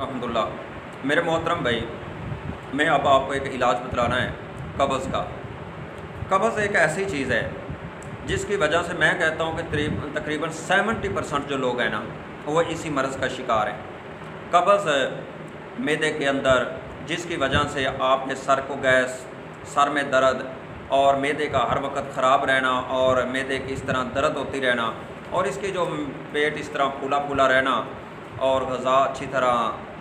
अल्हम्दुलिल्लाह। मेरे मोहतरम भाई, मैं अब आपको एक इलाज बतलाना है कब्ज़ का। कब्ज़ एक ऐसी चीज़ है जिसकी वजह से मैं कहता हूँ कि तकरीबन 70% जो लोग हैं ना, वो इसी मर्ज़ का शिकार हैं। कब्ज़ मैदे के अंदर, जिसकी वजह से आपके सर को गैस, सर में दर्द और मैदे का हर वक्त ख़राब रहना और मैदे की इस तरह दर्द होती रहना और इसकी जो पेट इस तरह फूला फूला रहना और ग़ज़ा अच्छी तरह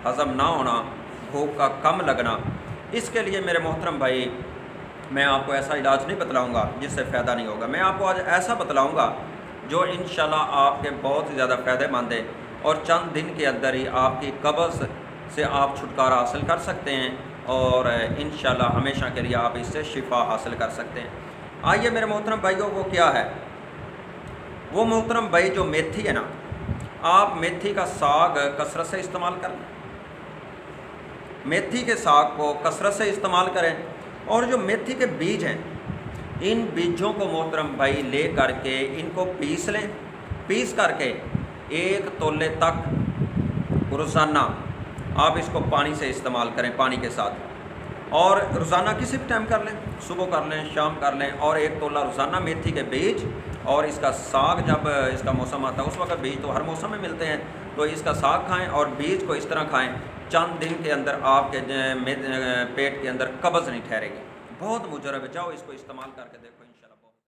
हज़म ना होना, भूख का कम लगना। इसके लिए मेरे मोहतरम भाई, मैं आपको ऐसा इलाज नहीं बतलाऊँगा जिससे फ़ायदा नहीं होगा। मैं आपको आज ऐसा बतलाऊँगा जो इंशाल्लाह आपके बहुत ही ज़्यादा फ़ायदेमंद है और चंद दिन के अंदर ही आपकी कब्ज़ से आप छुटकारा हासिल कर सकते हैं और इंशाल्लाह हमेशा के लिए आप इससे शिफा हासिल कर सकते हैं। आइए मेरे मोहतरम भाइयों, वो क्या है? वो मोहतरम भाई जो मेथी है ना, आप मेथी का साग कसरत से इस्तेमाल करें। मेथी के साग को कसरत से इस्तेमाल करें और जो मेथी के बीज हैं, इन बीजों को मोहतरम भाई ले करके इनको पीस लें। पीस करके 1 तोले तक रोज़ाना आप इसको पानी से इस्तेमाल करें, पानी के साथ। और रोज़ाना किसी भी टाइम कर लें, सुबह कर लें, शाम कर लें। और 1 तोला रोज़ाना मेथी के बीज और इसका साग, जब इसका मौसम आता है उस वक्त, बीज तो हर मौसम में मिलते हैं, तो इसका साग खाएं और बीज को इस तरह खाएं। चंद दिन के अंदर आपके पेट के अंदर कब्ज़ नहीं ठहरेगी। बहुत मुजरब है, जाओ इसको इस्तेमाल करके देखो।